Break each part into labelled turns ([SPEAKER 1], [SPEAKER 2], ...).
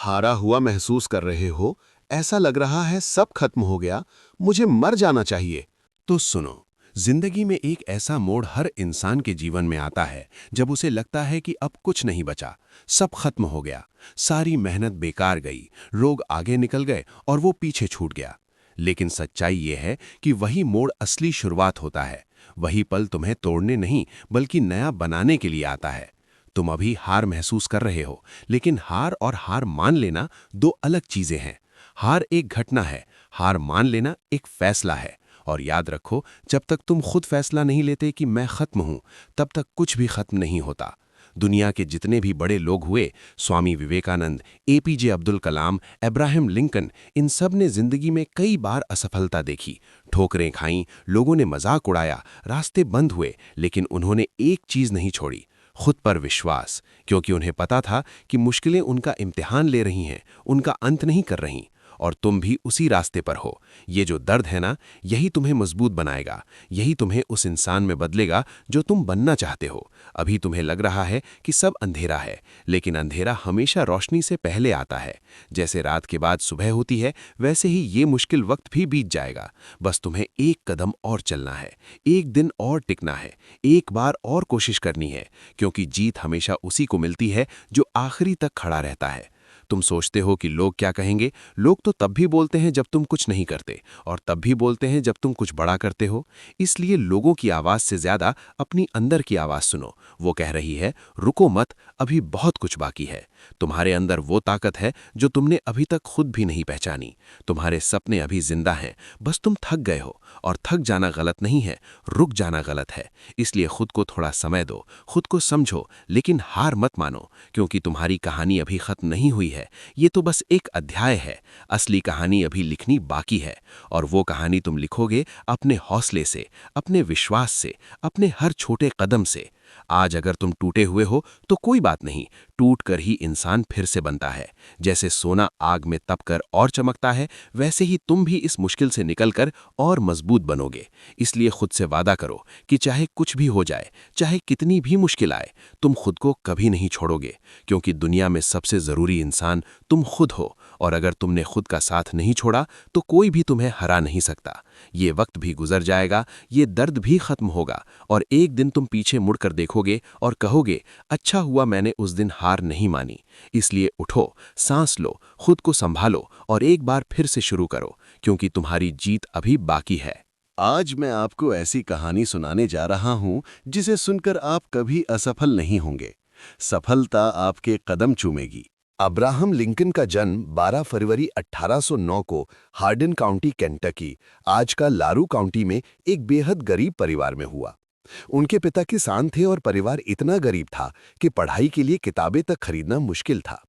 [SPEAKER 1] हारा हुआ महसूस कर रहे हो, ऐसा लग रहा है सब खत्म हो गया, मुझे मर जाना चाहिए।
[SPEAKER 2] तो सुनो, जिंदगी में एक ऐसा मोड़ हर इंसान के जीवन में आता है जब उसे लगता है कि अब कुछ नहीं बचा, सब खत्म हो गया, सारी मेहनत बेकार गई, लोग आगे निकल गए और वो पीछे छूट गया। लेकिन सच्चाई ये है कि वही मोड़ असली शुरुआत होता है। वही पल तुम्हें तोड़ने नहीं बल्कि नया बनाने के लिए आता है। तुम अभी हार महसूस कर रहे हो, लेकिन हार और हार मान लेना दो अलग चीजें हैं। हार एक घटना है, हार मान लेना एक फैसला है। और याद रखो, जब तक तुम खुद फैसला नहीं लेते कि मैं खत्म हूं, तब तक कुछ भी खत्म नहीं होता। दुनिया के जितने भी बड़े लोग हुए, Swami Vivekananda, APJ Abdul Kalam, Abraham Lincoln, इन सब ने जिंदगी में कई बार असफलता देखी, ठोकरें खाईं, लोगों ने मजाक उड़ाया, रास्ते बंद हुए, लेकिन उन्होंने एक चीज नहीं छोड़ी, खुद पर विश्वास। क्योंकि उन्हें पता था कि मुश्किलें उनका इम्तिहान ले रही हैं, उनका अंत नहीं कर रहीं। और तुम भी उसी रास्ते पर हो। ये जो दर्द है ना, यही तुम्हें मजबूत बनाएगा, यही तुम्हें उस इंसान में बदलेगा जो तुम बनना चाहते हो। अभी तुम्हें लग रहा है कि सब अंधेरा है, लेकिन अंधेरा हमेशा रोशनी से पहले आता है। जैसे रात के बाद सुबह होती है, वैसे ही ये मुश्किल वक्त भी बीत जाएगा। बस तुम्हें एक कदम और चलना है, एक दिन और टिकना है, एक बार और कोशिश करनी है, क्योंकि जीत हमेशा उसी को मिलती है जो आखिरी तक खड़ा रहता है। तुम सोचते हो कि लोग क्या कहेंगे। लोग तो तब भी बोलते हैं जब तुम कुछ नहीं करते, और तब भी बोलते हैं जब तुम कुछ बड़ा करते हो। इसलिए लोगों की आवाज से ज्यादा अपनी अंदर की आवाज सुनो। वो कह रही है, रुको मत, अभी बहुत कुछ बाकी है। तुम्हारे अंदर वो ताकत है जो तुमने अभी तक खुद भी नहीं पहचानी। तुम्हारे सपने अभी जिंदा हैं, बस तुम थक गए हो। और थक जाना गलत नहीं है, रुक जाना गलत है। इसलिए खुद को थोड़ा समय दो, खुद को समझो, लेकिन हार मत मानो, क्योंकि तुम्हारी कहानी अभी खत्म नहीं हुई है। ये तो बस एक अध्याय है, असली कहानी अभी लिखनी बाकी है। और वो कहानी तुम लिखोगे अपने हौसले से, अपने विश्वास से, अपने हर छोटे कदम से। आज अगर तुम टूटे हुए हो तो कोई बात नहीं, टूट कर ही इंसान फिर से बनता है। जैसे सोना आग में तपकर और चमकता है, वैसे ही तुम भी इस मुश्किल से निकलकर और मजबूत बनोगे। इसलिए खुद से वादा करो कि चाहे कुछ भी हो जाए, चाहे कितनी भी मुश्किल आए, तुम खुद को कभी नहीं छोड़ोगे। क्योंकि दुनिया में सबसे जरूरी इंसान तुम खुद हो, और अगर तुमने खुद का साथ नहीं छोड़ा तो कोई भी तुम्हें हरा नहीं सकता। ये वक्त भी गुजर जाएगा, ये दर्द भी खत्म होगा, और एक दिन तुम पीछे मुड़कर देखोगे और कहोगे, अच्छा हुआ मैंने उस दिन हार नहीं मानी। इसलिए उठो, सांस लो, खुद को संभालो और एक बार फिर से शुरू करो, क्योंकि तुम्हारी जीत अभी बाकी है।
[SPEAKER 1] आज मैं आपको ऐसी कहानी सुनाने जा रहा हूं जिसे सुनकर आप कभी असफल नहीं होंगे। सफलता आपके कदम चूमेगी। अब्राहम लिंकन का जन्म 12 फरवरी 1809 को हार्डिन काउंटी, केंटकी, आज का लारू काउंटी में एक बेहद गरीब परिवार में हुआ। उनके पिता किसान थे और परिवार इतना गरीब था कि पढ़ाई के लिए किताबें तक खरीदना मुश्किल था।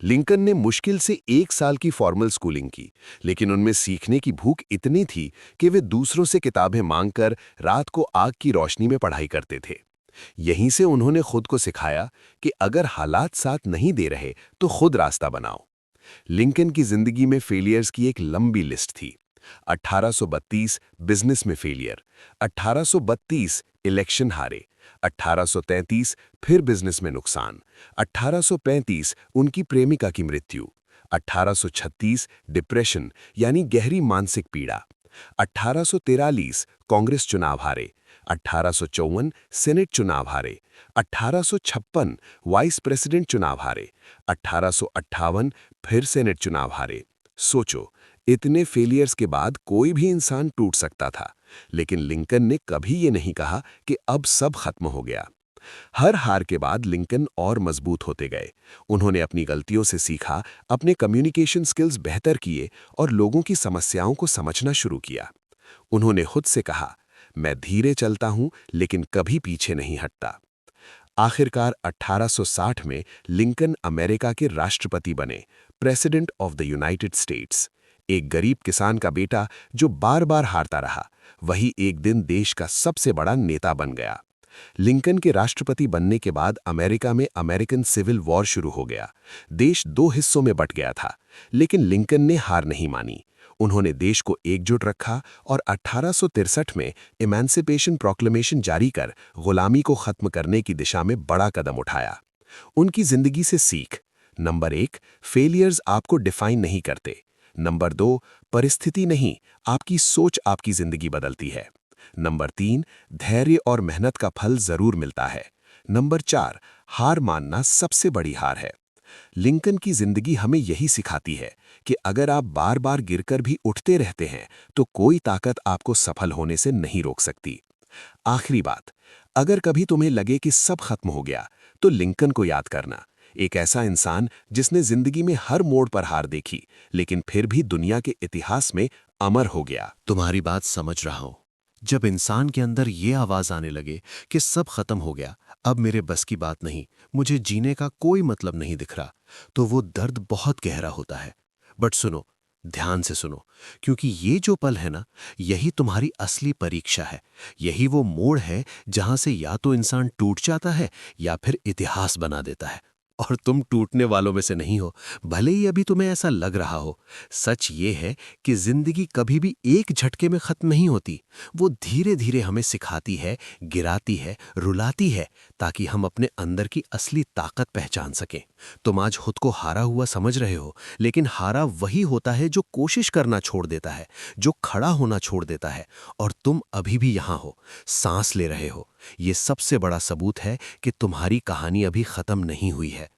[SPEAKER 1] लिंकन ने मुश्किल से 1 साल की फॉर्मल स्कूलिंग की, लेकिन उनमें सीखने की भूख इतनी थी कि वे दूसरों से किताबें मांगकर रात को आग की रोशनी में पढ़ाई करते थे। यहीं से उन्होंने खुद को सिखाया कि अगर हालात साथ नहीं दे रहे तो खुद रास्ता बनाओ। लिंकन की जिंदगी में फेलियर्स की एक लंबी लिस्ट थी। 1832 बिजनेस में फेलियर, 1832 इलेक्शन हारे, 1833 फिर बिजनेस में नुकसान, 1835 उनकी प्रेमिका की मृत्यु, 1836 डिप्रेशन यानी गहरी मानसिक पीड़ा, 1843 कांग्रेस चुनाव हारे, 1854 सेनेट चुनाव हारे, 1856 वाइस प्रेसिडेंट चुनाव हारे, 1858 फिर सेनेट चुनाव हारे। सोचो, इतने फेलियर्स के बाद कोई भी इंसान टूट सकता था, लेकिन लिंकन ने कभी ये नहीं कहा कि अब सब खत्म हो गया। हर हार के बाद लिंकन और मजबूत होते गए। उन्होंने अपनी गलतियों से सीखा, अपने कम्युनिकेशन स्किल्स बेहतर किए और लोगों की समस्याओं को समझना शुरू किया। उन्होंने खुद से कहा, मैं धीरे चलता हूं लेकिन कभी पीछे नहीं हटता। आखिरकार 1860 में लिंकन अमेरिका के राष्ट्रपति बने, president of the United states. एक गरीब किसान का बेटा जो बार बार हारता रहा, वही एक दिन देश का सबसे बड़ा नेता बन गया। लिंकन के राष्ट्रपति बनने के बाद अमेरिका में अमेरिकन सिविल वॉर शुरू हो गया। देश दो हिस्सों में बंट गया था, लेकिन लिंकन ने हार नहीं मानी। उन्होंने देश को एकजुट रखा और 1863 में इमेंसिपेशन प्रोक्लेमेशन जारी कर गुलामी को खत्म करने की दिशा में बड़ा कदम उठाया। उनकी जिंदगी से सीख,
[SPEAKER 2] नंबर 1, फेलियर्स आपको डिफाइन नहीं करते। नंबर 2, परिस्थिति नहीं, आपकी सोच आपकी जिंदगी बदलती है। नंबर 3, धैर्य और मेहनत का फल जरूर मिलता है। नंबर 4, हार मानना सबसे बड़ी हार है। लिंकन की जिंदगी हमें यही सिखाती है कि अगर आप बार बार गिरकर भी उठते रहते हैं तो कोई ताकत आपको सफल होने से नहीं रोक सकती। आखिरी बात, अगर कभी तुम्हें लगे कि सब खत्म हो गया, तो लिंकन को याद करना। एक ऐसा इंसान जिसने जिंदगी में हर मोड़ पर हार देखी, लेकिन फिर भी दुनिया के इतिहास में अमर हो गया।
[SPEAKER 3] तुम्हारी बात समझ रहा हूं। जब इंसान के अंदर ये आवाज आने लगे कि सब खत्म हो गया, अब मेरे बस की बात नहीं, मुझे जीने का कोई मतलब नहीं दिख रहा, तो वो दर्द बहुत गहरा होता है। बट सुनो, ध्यान से सुनो, क्योंकि ये जो पल है ना, यही तुम्हारी असली परीक्षा है। यही वो मोड़ है जहां से या तो इंसान टूट जाता है या फिर इतिहास बना देता है। और तुम टूटने वालों में से नहीं हो, भले ही अभी तुम्हें ऐसा लग रहा हो। सच ये है कि जिंदगी कभी भी एक झटके में खत्म नहीं होती। वो धीरे धीरे हमें सिखाती है, गिराती है, रुलाती है, ताकि हम अपने अंदर की असली ताकत पहचान सकें। तुम आज खुद को हारा हुआ समझ रहे हो, लेकिन हारा वही होता है जो कोशिश करना छोड़ देता है, जो खड़ा होना छोड़ देता है। और तुम अभी भी यहाँ हो, सांस ले रहे हो। ये सबसे बड़ा सबूत है कि तुम्हारी कहानी अभी खत्म नहीं हुई है।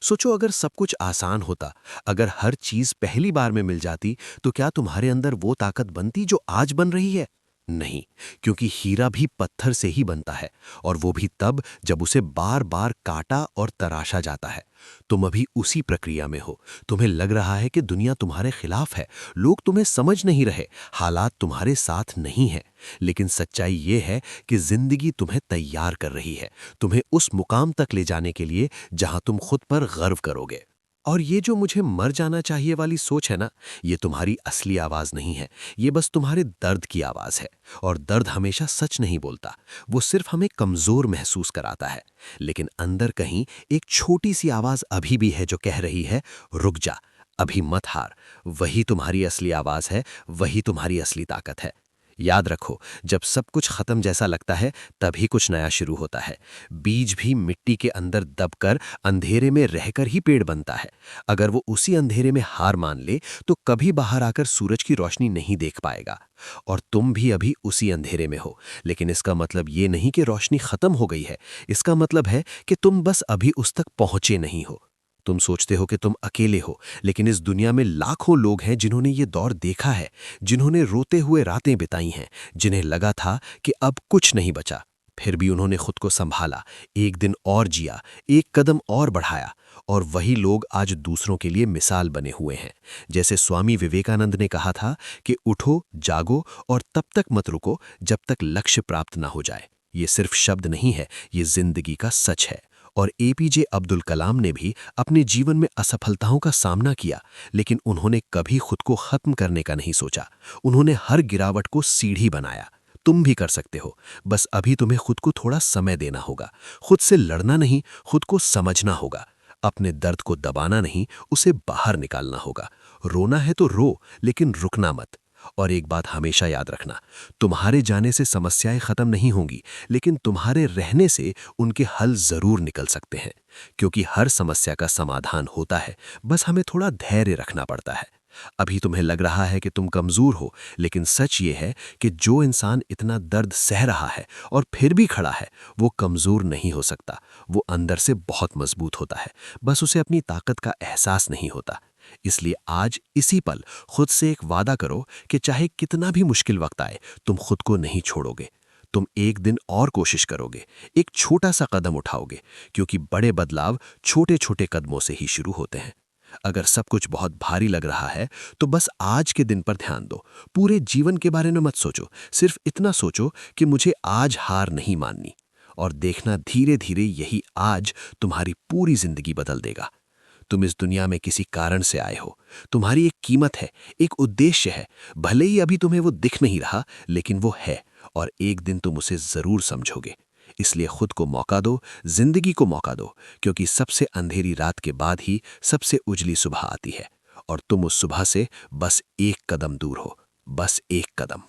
[SPEAKER 3] सोचो, अगर सब कुछ आसान होता, अगर हर चीज पहली बार में मिल जाती, तो क्या तुम्हारे अंदर वो ताकत बनती जो आज बन रही है? नहीं, क्योंकि हीरा भी पत्थर से ही बनता है, और वो भी तब जब उसे बार बार काटा और तराशा जाता है। तुम अभी उसी प्रक्रिया में हो। तुम्हें लग रहा है कि दुनिया तुम्हारे खिलाफ है, लोग तुम्हें समझ नहीं रहे, हालात तुम्हारे साथ नहीं है। लेकिन सच्चाई ये है कि जिंदगी तुम्हें तैयार कर रही है, तुम्हें उस मुकाम तक ले जाने के लिए जहां तुम खुद पर गर्व करोगे। और ये जो मुझे मर जाना चाहिए वाली सोच है ना, ये तुम्हारी असली आवाज नहीं है, ये बस तुम्हारे दर्द की आवाज है। और दर्द हमेशा सच नहीं बोलता, वो सिर्फ हमें कमजोर महसूस कराता है। लेकिन अंदर कहीं एक छोटी सी आवाज अभी भी है जो कह रही है, रुक जा, अभी मत हार। वही तुम्हारी असली आवाज है, वही तुम्हारी असली ताकत है। याद रखो, जब सब कुछ खत्म जैसा लगता है, तभी कुछ नया शुरू होता है। बीज भी मिट्टी के अंदर दबकर अंधेरे में रहकर ही पेड़ बनता है। अगर वो उसी अंधेरे में हार मान ले, तो कभी बाहर आकर सूरज की रोशनी नहीं देख पाएगा। और तुम भी अभी उसी अंधेरे में हो, लेकिन इसका मतलब ये नहीं कि रोशनी खत्म हो गई है। इसका मतलब है कि तुम बस अभी उस तक पहुंचे नहीं हो। तुम सोचते हो कि तुम अकेले हो, लेकिन इस दुनिया में लाखों लोग हैं जिन्होंने ये दौर देखा है, जिन्होंने रोते हुए रातें बिताई हैं, जिन्हें लगा था कि अब कुछ नहीं बचा। फिर भी उन्होंने खुद को संभाला, एक दिन और जिया, एक कदम और बढ़ाया। और वही लोग आज दूसरों के लिए मिसाल बने हुए हैं। जैसे स्वामी विवेकानंद ने कहा था कि उठो, जागो और तब तक मत रुको जब तक लक्ष्य प्राप्त ना हो जाए। ये सिर्फ शब्द नहीं है, ये जिंदगी का सच है। और एपीजे अब्दुल कलाम ने भी अपने जीवन में असफलताओं का सामना किया, लेकिन उन्होंने कभी खुद को खत्म करने का नहीं सोचा। उन्होंने हर गिरावट को सीढ़ी बनाया। तुम भी कर सकते हो, बस अभी तुम्हें खुद को थोड़ा समय देना होगा। खुद से लड़ना नहीं, खुद को समझना होगा। अपने दर्द को दबाना नहीं, उसे बाहर निकालना होगा। रोना है तो रो, लेकिन रुकना मत। और एक बात हमेशा याद रखना, तुम्हारे जाने से समस्याएं खत्म नहीं होंगी, लेकिन तुम्हारे रहने से उनके हल जरूर निकल सकते हैं। क्योंकि हर समस्या का समाधान होता है, बस हमें थोड़ा धैर्य रखना पड़ता है। अभी तुम्हें लग रहा है कि तुम कमजोर हो, लेकिन सच ये है कि जो इंसान इतना दर्द सह रहा है और फिर भी खड़ा है, वो कमजोर नहीं हो सकता। वो अंदर से बहुत मजबूत होता है, बस उसे अपनी ताकत का एहसास नहीं होता। इसलिए आज इसी पल खुद से एक वादा करो कि चाहे कितना भी मुश्किल वक्त आए, तुम खुद को नहीं छोड़ोगे। तुम एक दिन और कोशिश करोगे, एक छोटा सा कदम उठाओगे, क्योंकि बड़े बदलाव छोटे छोटे कदमों से ही शुरू होते हैं। अगर सब कुछ बहुत भारी लग रहा है, तो बस आज के दिन पर ध्यान दो। पूरे जीवन के बारे में मत सोचो, सिर्फ इतना सोचो कि मुझे आज हार नहीं माननी। और देखना, धीरे धीरे यही आज तुम्हारी पूरी जिंदगी बदल देगा। तुम इस दुनिया में किसी कारण से आए हो, तुम्हारी एक कीमत है, एक उद्देश्य है। भले ही अभी तुम्हें वो दिख नहीं रहा, लेकिन वो है, और एक दिन तुम उसे जरूर समझोगे। इसलिए खुद को मौका दो, जिंदगी को मौका दो, क्योंकि सबसे अंधेरी रात के बाद ही सबसे उजली सुबह आती है। और तुम उस सुबह से बस एक कदम दूर हो, बस एक कदम।